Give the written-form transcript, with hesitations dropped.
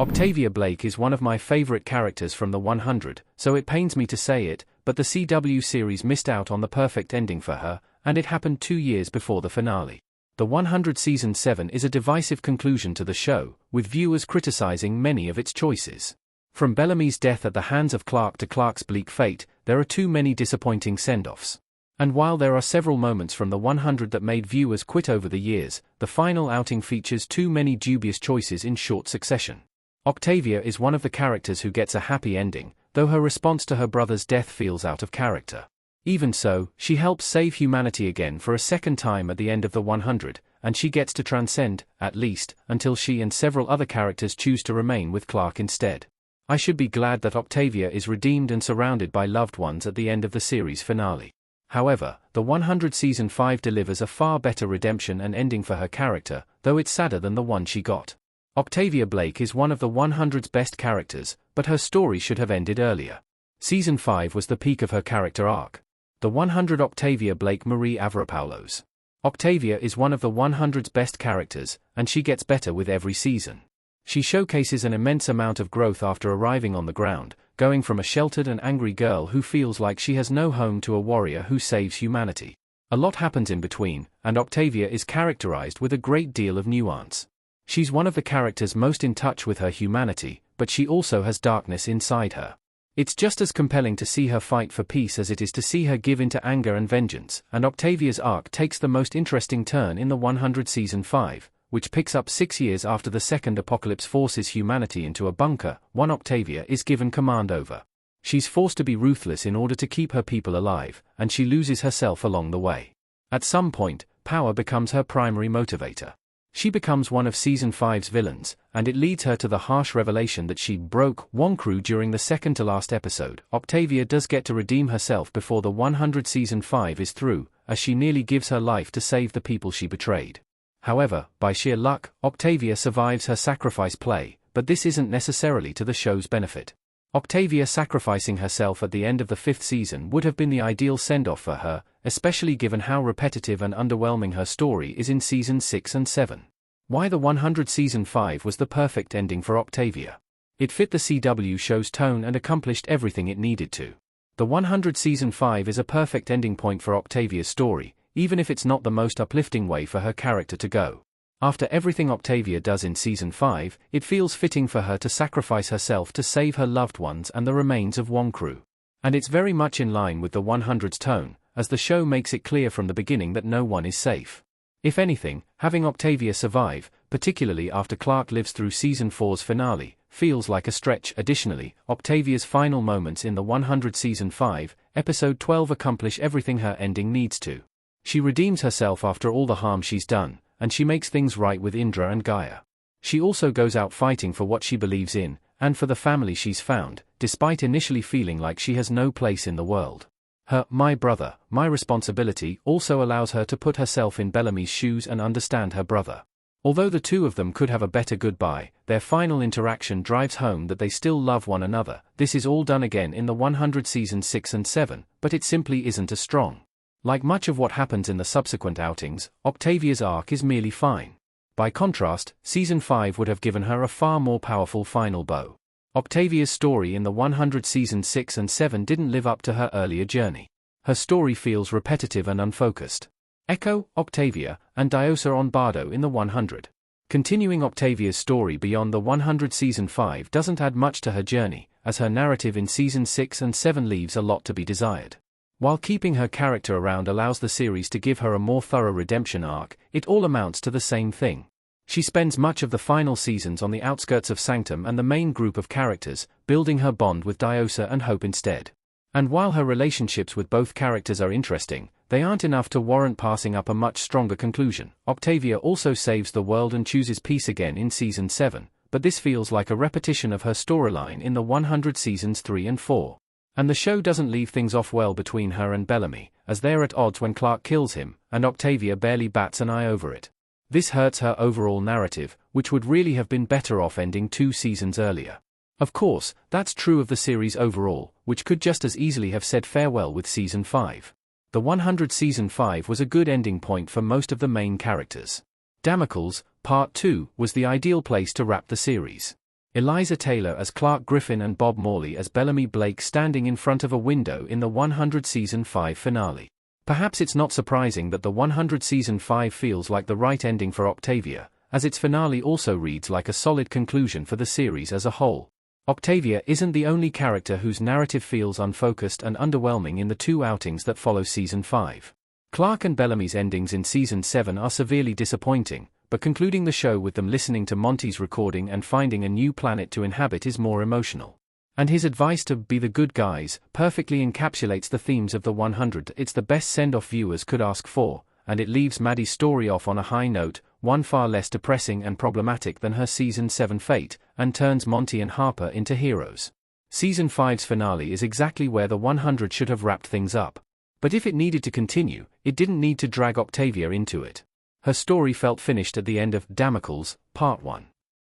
Octavia Blake is one of my favorite characters from the 100, so it pains me to say it, but the CW series missed out on the perfect ending for her, and it happened 2 years before the finale. The 100 Season 7 is a divisive conclusion to the show, with viewers criticizing many of its choices. From Bellamy's death at the hands of Clark to Clark's bleak fate, there are too many disappointing send-offs. And while there are several moments from the 100 that made viewers quit over the years, the final outing features too many dubious choices in short succession. Octavia is one of the characters who gets a happy ending, though her response to her brother's death feels out of character. Even so, she helps save humanity again for a second time at the end of the 100, and she gets to transcend, at least, until she and several other characters choose to remain with Clark instead. I should be glad that Octavia is redeemed and surrounded by loved ones at the end of the series finale. However, the 100 Season 5 delivers a far better redemption and ending for her character, though it's sadder than the one she got. Octavia Blake is one of the 100's best characters, but her story should have ended earlier. Season 5 was the peak of her character arc. The 100 Octavia Blake Marie Avropoulos. Octavia is one of the 100's best characters, and she gets better with every season. She showcases an immense amount of growth after arriving on the ground, going from a sheltered and angry girl who feels like she has no home to a warrior who saves humanity. A lot happens in between, and Octavia is characterized with a great deal of nuance. She's one of the characters most in touch with her humanity, but she also has darkness inside her. It's just as compelling to see her fight for peace as it is to see her give into anger and vengeance, and Octavia's arc takes the most interesting turn in the 100 Season 5, which picks up 6 years after the second apocalypse forces humanity into a bunker, one Octavia is given command over. She's forced to be ruthless in order to keep her people alive, and she loses herself along the way. At some point, power becomes her primary motivator. She becomes one of Season 5's villains, and it leads her to the harsh revelation that she broke Wonkru during the second-to-last episode. Octavia does get to redeem herself before the 100 Season 5 is through, as she nearly gives her life to save the people she betrayed. However, by sheer luck, Octavia survives her sacrifice play, but this isn't necessarily to the show's benefit. Octavia sacrificing herself at the end of the 5th season would have been the ideal send-off for her, especially given how repetitive and underwhelming her story is in Seasons 6 and 7. Why the 100 Season 5 was the perfect ending for Octavia. It fit the CW show's tone and accomplished everything it needed to. The 100 Season 5 is a perfect ending point for Octavia's story, even if it's not the most uplifting way for her character to go. After everything Octavia does in Season 5, it feels fitting for her to sacrifice herself to save her loved ones and the remains of Wonkru. And it's very much in line with the 100's tone, as the show makes it clear from the beginning that no one is safe. If anything, having Octavia survive, particularly after Clark lives through Season 4's finale, feels like a stretch. Additionally, Octavia's final moments in the 100 Season 5, Episode 12 accomplish everything her ending needs to. She redeems herself after all the harm she's done, and she makes things right with Indra and Gaia. She also goes out fighting for what she believes in, and for the family she's found, despite initially feeling like she has no place in the world. Her "my brother, my responsibility" also allows her to put herself in Bellamy's shoes and understand her brother. Although the two of them could have a better goodbye, their final interaction drives home that they still love one another. This is all done again in the 100 Seasons 6 and 7, but it simply isn't as strong. Like much of what happens in the subsequent outings, Octavia's arc is merely fine. By contrast, Season 5 would have given her a far more powerful final bow. Octavia's story in the 100 Seasons 6 and 7 didn't live up to her earlier journey. Her story feels repetitive and unfocused. Echo, Octavia, and Diosa on Bardo in the 100. Continuing Octavia's story beyond the 100 Season 5 doesn't add much to her journey, as her narrative in Season 6 and 7 leaves a lot to be desired. While keeping her character around allows the series to give her a more thorough redemption arc, it all amounts to the same thing. She spends much of the final seasons on the outskirts of Sanctum and the main group of characters, building her bond with Diosa and Hope instead. And while her relationships with both characters are interesting, they aren't enough to warrant passing up a much stronger conclusion. Octavia also saves the world and chooses peace again in Season 7, but this feels like a repetition of her storyline in the 100 Seasons 3 and 4. And the show doesn't leave things off well between her and Bellamy, as they're at odds when Clark kills him, and Octavia barely bats an eye over it. This hurts her overall narrative, which would really have been better off ending 2 seasons earlier. Of course, that's true of the series overall, which could just as easily have said farewell with Season 5. The 100 Season 5 was a good ending point for most of the main characters. Damocles, Part 2, was the ideal place to wrap the series. Eliza Taylor as Clark Griffin and Bob Morley as Bellamy Blake standing in front of a window in the 100 Season 5 finale. Perhaps it's not surprising that the 100 Season 5 feels like the right ending for Octavia, as its finale also reads like a solid conclusion for the series as a whole. Octavia isn't the only character whose narrative feels unfocused and underwhelming in the 2 outings that follow Season 5. Clark and Bellamy's endings in Season 7 are severely disappointing, but concluding the show with them listening to Monty's recording and finding a new planet to inhabit is more emotional. And his advice to be the good guys perfectly encapsulates the themes of the 100. It's the best send-off viewers could ask for, and it leaves Maddie's story off on a high note, one far less depressing and problematic than her Season 7 fate, and turns Monty and Harper into heroes. Season 5's finale is exactly where the 100 should have wrapped things up. But if it needed to continue, it didn't need to drag Octavia into it. Her story felt finished at the end of Damocles, Part 1.